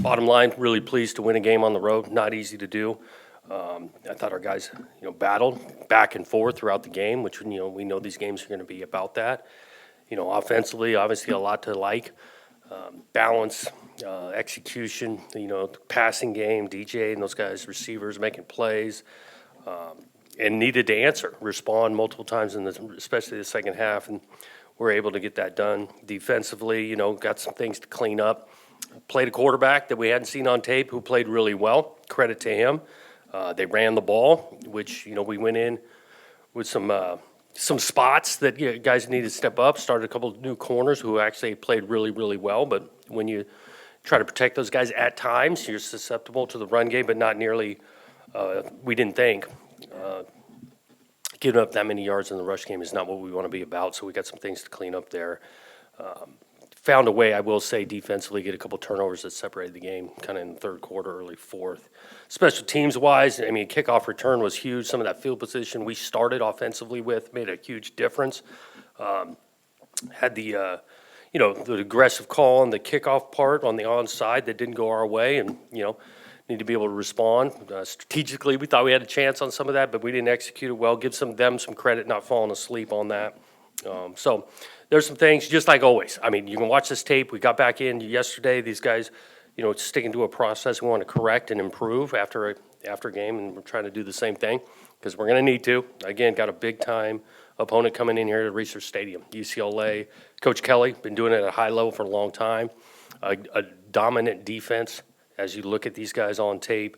Bottom line, really pleased to win a game on the road. Not easy to do. I thought our guys, battled back and forth throughout the game, which, we know these games are going to be about that. Offensively, obviously a lot to like. Balance, execution, passing game, DJ and those guys, receivers making plays, and needed to respond multiple times especially the second half, and we're able to get that done. Defensively, got some things to clean up. Played a quarterback that we hadn't seen on tape who played really well. Credit to him. They ran the ball, which, we went in with some spots that guys need to step up. Started a couple of new corners who actually played really, really well. But when you try to protect those guys at times, you're susceptible to the run game, but not nearly, we didn't think. Giving up that many yards in the rush game is not what we want to be about, so we got some things to clean up there. Found a way, I will say, defensively, get a couple turnovers that separated the game kind of in the third quarter, early fourth. Special teams-wise, kickoff return was huge. Some of that field position we started offensively with made a huge difference. Had the aggressive call on the kickoff part on the onside that didn't go our way, and, need to be able to respond. Strategically, we thought we had a chance on some of that, but we didn't execute it well. Give them some credit not falling asleep on that. So there's some things, just like always. You can watch this tape. We got back in yesterday. These guys, sticking to a process we want to correct and improve after a game, and we're trying to do the same thing because we're going to need to. Again, got a big-time opponent coming in here to Research Stadium, UCLA. Coach Kelly, been doing it at a high level for a long time. A dominant defense as you look at these guys on tape,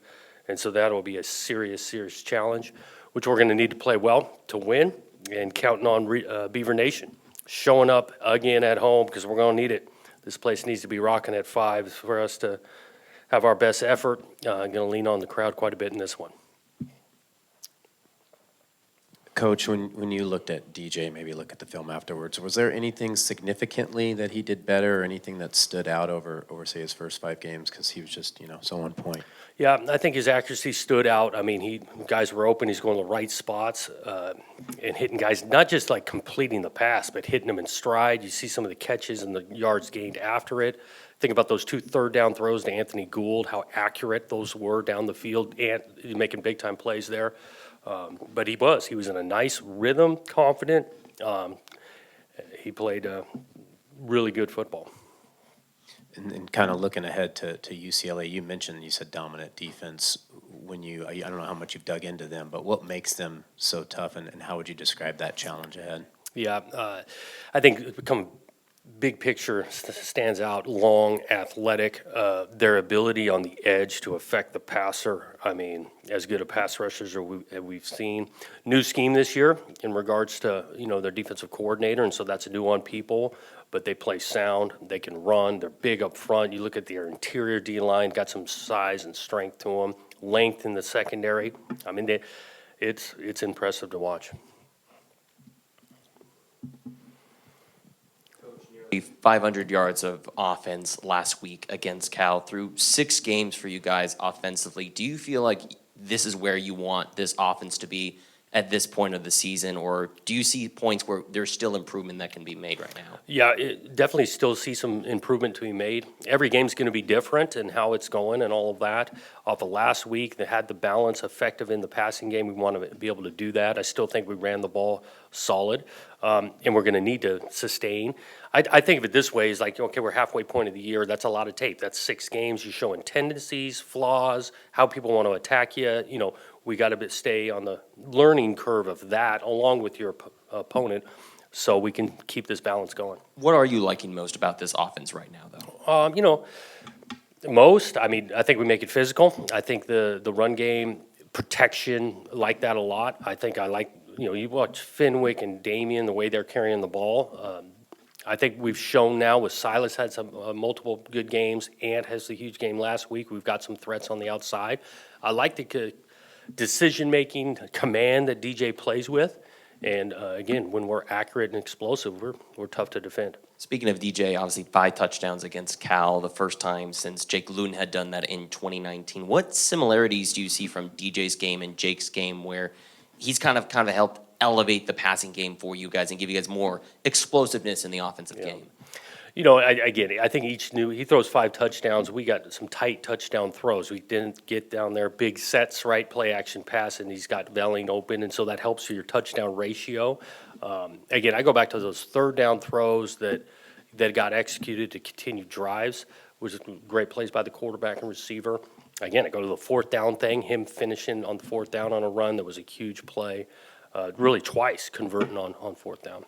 and so that'll be a serious, serious challenge, which we're going to need to play well to win, and counting on Beaver Nation showing up again at home because we're going to need it. This place needs to be rocking at 5 for us to have our best effort. I'm going to lean on the crowd quite a bit in this one. Coach, when you looked at DJ, maybe look at the film afterwards, was there anything significantly that he did better or anything that stood out over say, his first 5 games? Because he was just, so on point. Yeah, I think his accuracy stood out. Guys were open. He's going to the right spots and hitting guys, not just like completing the pass, but hitting them in stride. You see some of the catches and the yards gained after it. Think about those 2 third-down throws to Anthony Gould, how accurate those were down the field, and making big-time plays there. But he was in a nice rhythm, confident. He played really good football. And kind of looking ahead to UCLA, you said dominant defense. I don't know how much you've dug into them, but what makes them so tough, and how would you describe that challenge ahead? Yeah, I think it's become big picture stands out. Long, athletic, their ability on the edge to affect the passer. As good a pass rushers as we've seen. New scheme this year in regards to their defensive coordinator, and so that's a new on people. But they play sound. They can run. They're big up front. You look at their interior D line, got some size and strength to them. Length in the secondary. It's impressive to watch. 500 yards of offense last week against Cal through 6 games for you guys offensively. Do you feel like this is where you want this offense to be at this point of the season, or do you see points where there's still improvement that can be made right now? Yeah, definitely still see some improvement to be made. Every game's going to be different and how it's going and all of that. Off of last week, they had the balance effective in the passing game. We want to be able to do that. I still think we ran the ball solid, and we're going to need to sustain. I think of it this way, is like, okay, we're halfway point of the year. That's a lot of tape. That's 6 games. You're showing tendencies, flaws, how people want to attack you. We got to stay on the learning curve of that along with your opponent so we can keep this balance going. What are you liking most about this offense right now, though? I think we make it physical. I think the run game protection, like that a lot. I like, you watch Fenwick and Damian, the way they're carrying the ball. I think we've shown now with Silas had some multiple good games. Ant has the huge game last week. We've got some threats on the outside. I like the decision-making command that DJ plays with. And, again, when we're accurate and explosive, we're tough to defend. Speaking of DJ, obviously 5 touchdowns against Cal, the first time since Jake Luton had done that in 2019. What similarities do you see from DJ's game and Jake's game where he's kind of helped elevate the passing game for you guys and give you guys more explosiveness in the offensive game? Again, I think he throws 5 touchdowns. We got some tight touchdown throws. We didn't get down there, big sets, right, play action pass, and he's got Velling open, and so that helps your touchdown ratio. Again, I go back to those third down throws that got executed to continue drives, which is great plays by the quarterback and receiver. Again, I go to the fourth down thing, him finishing on the fourth down on a run that was a huge play, really twice converting on fourth down.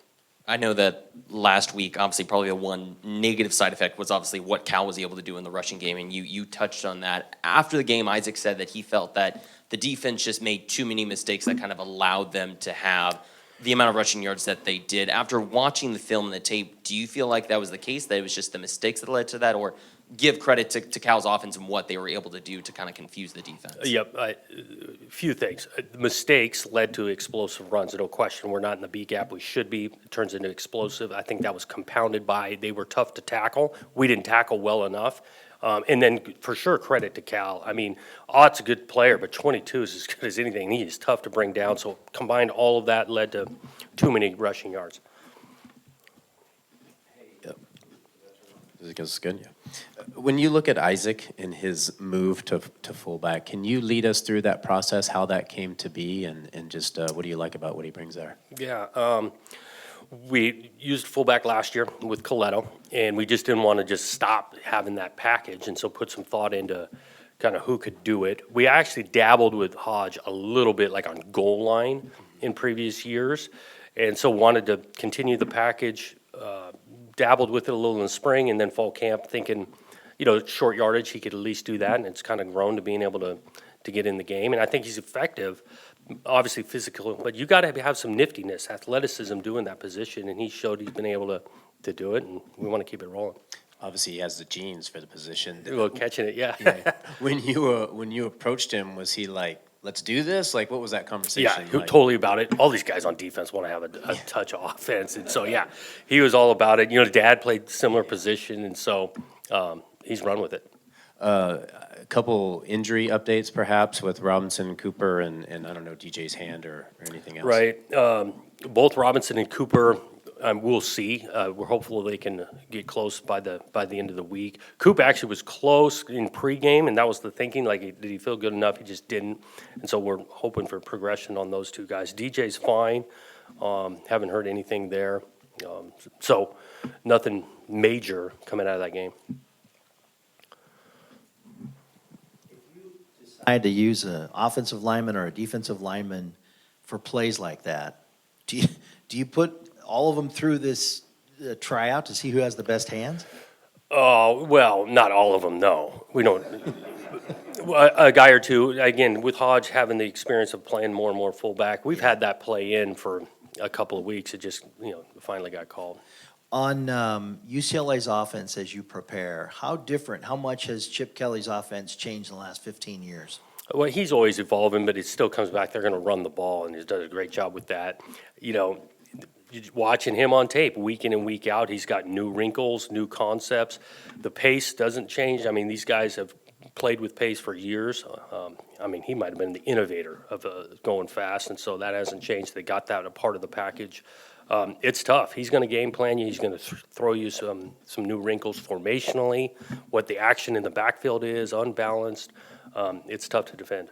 I know that last week, obviously, probably the one negative side effect was obviously what Cal was able to do in the rushing game, and you touched on that. After the game, Isaac said that he felt that the defense just made too many mistakes that kind of allowed them to have the amount of rushing yards that they did. After watching the film and the tape, do you feel like that was the case, that it was just the mistakes that led to that, or give credit to Cal's offense and what they were able to do to kind of confuse the defense? Yep, a few things. Mistakes led to explosive runs, no question. We're not in the B gap we should be. It turns into explosive. I think that was compounded by they were tough to tackle. We didn't tackle well enough. And then for sure, credit to Cal. I mean, Ott's a good player, but 22 is as good as anything. He is tough to bring down. So combined, all of that led to too many rushing yards. This is good, yeah. When you look at Isaac and his move to fullback, can you lead us through that process, how that came to be, and just what do you like about what he brings there? Yeah, we used fullback last year with Coletto, and we just didn't want to just stop having that package, and so put some thought into kind of who could do it. We actually dabbled with Hodge a little bit, like on goal line in previous years, and so wanted to continue the package, dabbled with it a little in the spring and then fall camp, thinking, short yardage, he could at least do that, and it's kind of grown to being able to get in the game. And I think he's effective, obviously physical, but you got to have some niftiness, athleticism doing that position, and he showed he's been able to do it, and we want to keep it rolling. Obviously, he has the genes for the position. Well, catching it, yeah. When you approached him, was he like, let's do this? Like, what was that conversation Yeah, like? totally about it. All these guys on defense want to have a touch of offense, and so, yeah, he was all about it. Dad played similar position, and so he's run with it. A couple injury updates, perhaps, with Robinson, Cooper, and I don't know, DJ's hand or anything else. Right. Both Robinson and Cooper, we'll see. We're hopeful they can get close by the end of the week. Coop actually was close in pregame, and that was the thinking. Like, did he feel good enough? He just didn't. And so we're hoping for progression on those two guys. DJ's fine. Haven't heard anything there. So nothing major coming out of that game. Decide to use an offensive lineman or a defensive lineman for plays like that, do you put all of them through this tryout to see who has the best hands? Oh, well, not all of them, no. We don't. A guy or two, again, with Hodge having the experience of playing more and more fullback, we've had that play in for a couple of weeks. It just, finally got called. On UCLA's offense as you prepare, how much has Chip Kelly's offense changed in the last 15 years? Well, he's always evolving, but it still comes back. They're going to run the ball, and he's done a great job with that. Watching him on tape week in and week out, he's got new wrinkles, new concepts. The pace doesn't change. I mean, these guys have played with pace for years. He might have been the innovator of going fast, and so that hasn't changed. They got that a part of the package. It's tough. He's going to game plan you. He's going to throw you some new wrinkles formationally, what the action in the backfield is, unbalanced. It's tough to defend.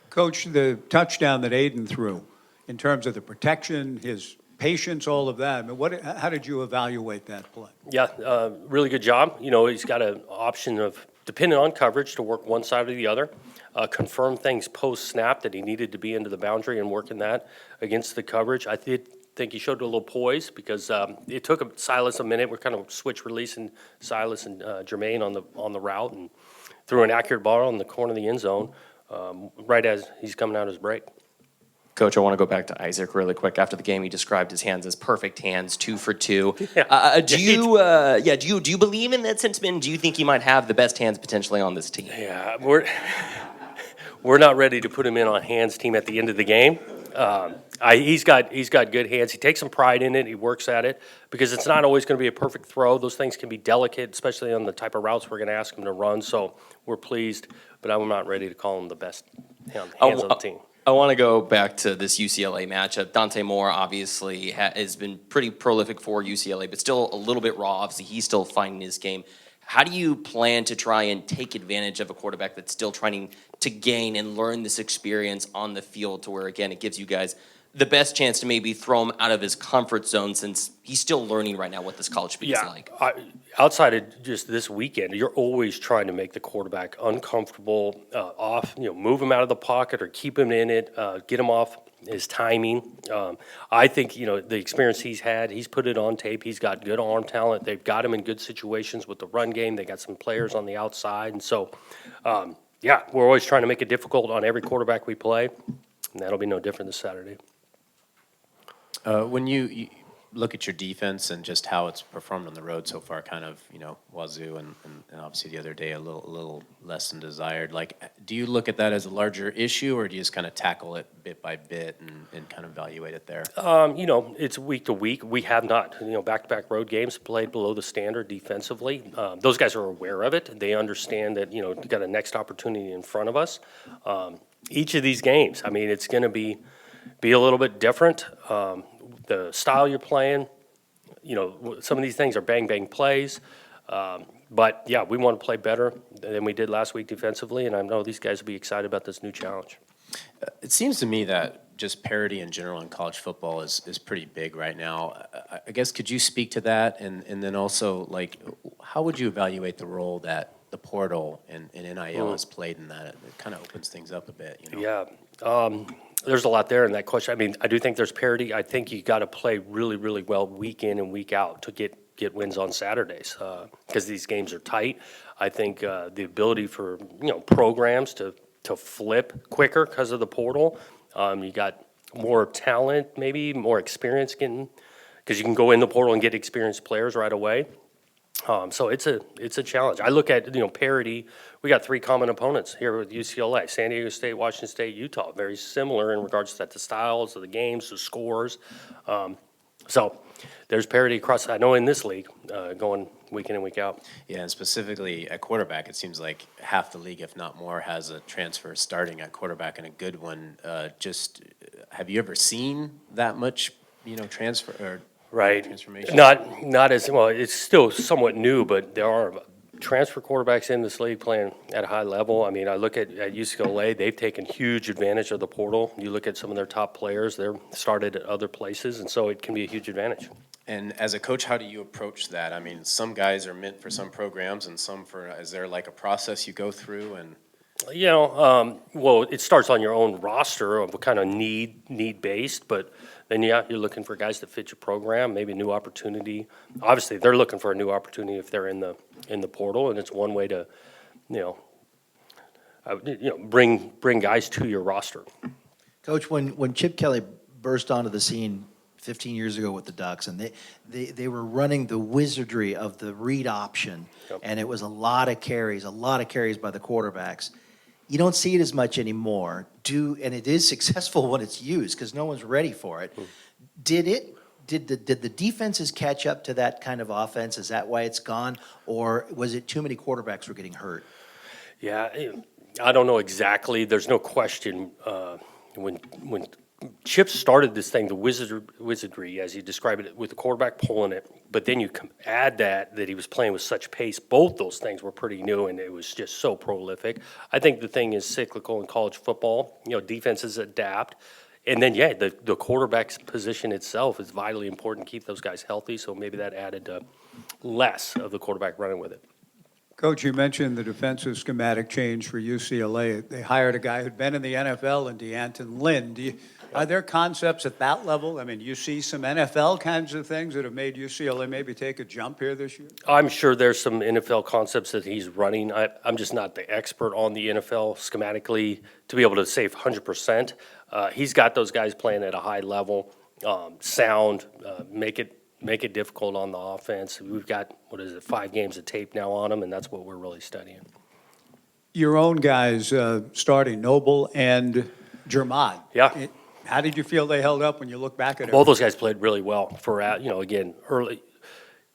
Coach, the touchdown that Aiden threw, in terms of the protection, his patience, all of that, how did you evaluate that play? Yeah, really good job. He's got an option of, depending on coverage, to work one side or the other. Confirm things post-snap that he needed to be into the boundary and working that against the coverage. I did think he showed a little poise because it took Silas a minute. We're kind of switch releasing Silas and Jermaine on the route, and threw an accurate ball in the corner of the end zone right as he's coming out of his break. Coach, I want to go back to Isaac really quick. After the game, he described his hands as perfect hands, 2 for 2. Yeah. Do you believe in that sentiment? Do you think he might have the best hands potentially on this team? Yeah, we're not ready to put him in on hands team at the end of the game. He's got good hands. He takes some pride in it. He works at it because it's not always going to be a perfect throw. Those things can be delicate, especially on the type of routes we're going to ask him to run. So we're pleased, but I'm not ready to call him the best hands on the team. I want to go back to this UCLA matchup. Dante Moore obviously has been pretty prolific for UCLA, but still a little bit raw. Obviously, he's still finding his game. How do you plan to try and take advantage of a quarterback that's still trying to gain and learn this experience on the field to where, again, it gives you guys the best chance to maybe throw him out of his comfort zone since he's still learning right now what this college speed is like? Outside of just this weekend, you're always trying to make the quarterback uncomfortable, move him out of the pocket or keep him in it, get him off his timing. I think, the experience he's had, he's put it on tape. He's got good arm talent. They've got him in good situations with the run game. They got some players on the outside. And so, we're always trying to make it difficult on every quarterback we play, and that'll be no different this Saturday. When you look at your defense and just how it's performed on the road so far, kind of, Wazoo and obviously the other day a little less than desired. Like, do you look at that as a larger issue, or do you just kind of tackle it bit by bit and kind of evaluate it there? It's week to week. We have not, back-to-back road games played below the standard defensively. Those guys are aware of it. They understand that, we've got a next opportunity in front of us. Each of these games, it's going to be a little bit different. The style you're playing, some of these things are bang plays. But yeah, we want to play better than we did last week defensively, and I know these guys will be excited about this new challenge. It seems to me that just parity in general in college football is pretty big right now. I guess, could you speak to that? And then also, like, how would you evaluate the role that the portal and NIL has played in that? It kind of opens things up a bit, Yeah. There's a lot there in that question. I do think there's parity. I think you got to play really, really well week in and week out to get wins on Saturdays because these games are tight. I think the ability for programs to flip quicker because of the portal. You got more talent, maybe more experience because you can go in the portal and get experienced players right away. So it's a challenge. I look at parity. We got three common opponents here with UCLA: San Diego State, Washington State, Utah. Very similar in regards to the styles of the games, the scores. So there's parity across. I know in this league, going week in and week out. Yeah, and specifically at quarterback, it seems like half the league, if not more, has a transfer starting at quarterback and a good one. Have you ever seen that much, transfer or? Right. Transformation. Not as well. It's still somewhat new, but there are transfer quarterbacks in this league playing at a high level. I look at UCLA; they've taken huge advantage of the portal. You look at some of their top players; they're started at other places, and so it can be a huge advantage. And as a coach, how do you approach that? Some guys are meant for some programs, and some for. Is there like a process you go through and? Well, it starts on your own roster of what kind of need based, but then you're looking for guys that fit your program, maybe a new opportunity. Obviously, they're looking for a new opportunity if they're in the portal, and it's one way to, bring guys to your roster. Coach, when Chip Kelly burst onto the scene 15 years ago with the Ducks, and they were running the wizardry of the read option, and it was a lot of carries by the quarterbacks. You don't see it as much anymore. And it is successful when it's used because no one's ready for it. Did the defenses catch up to that kind of offense? Is that why it's gone, or was it too many quarterbacks were getting hurt? Yeah, I don't know exactly. There's no question when Chip started this thing, the wizardry, as you described it, with the quarterback pulling it, but then you add that he was playing with such pace. Both those things were pretty new, and it was just so prolific. I think the thing is cyclical in college football. Defenses adapt. And then, the quarterback's position itself is vitally important to keep those guys healthy, so maybe that added to less of the quarterback running with it. Coach, you mentioned the defensive schematic change for UCLA. They hired a guy who'd been in the NFL, and DeAnton Lynn. Are there concepts at that level? You see some NFL kinds of things that have made UCLA maybe take a jump here this year? I'm sure there's some NFL concepts that he's running. I'm just not the expert on the NFL schematically to be able to say 100%. He's got those guys playing at a high level, sound, make it difficult on the offense. We've got, 5 games of tape now on them, and that's what we're really studying. Your own guys starting, Noble and Jermod. Yeah. How did you feel they held up when you look back at it? Both those guys played really well for, again, early.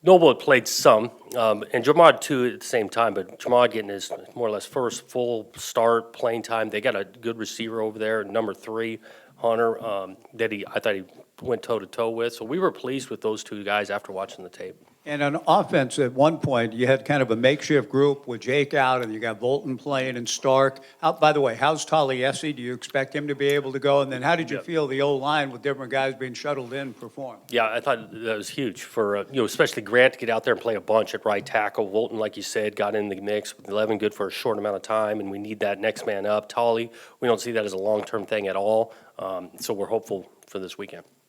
Noble had played some, and Jamad too at the same time, but Jamad getting his more or less first full start playing time. They got a good receiver over there, number 3, Hunter, I thought he went toe-to-toe with. So we were pleased with those two guys after watching the tape. And on offense, at one point, you had kind of a makeshift group with Jake out, and you got Bolton playing and Stark. By the way, how's Taliesin? Do you expect him to be able to go? And then how did you feel the O-line with different guys being shuttled in perform? Yeah, I thought that was huge for, especially Grant to get out there and play a bunch at right tackle. Bolton, like you said, got in the mix with 11 good for a short amount of time, and we need that next man up. Tolly, we don't see that as a long-term thing at all, so we're hopeful for this weekend.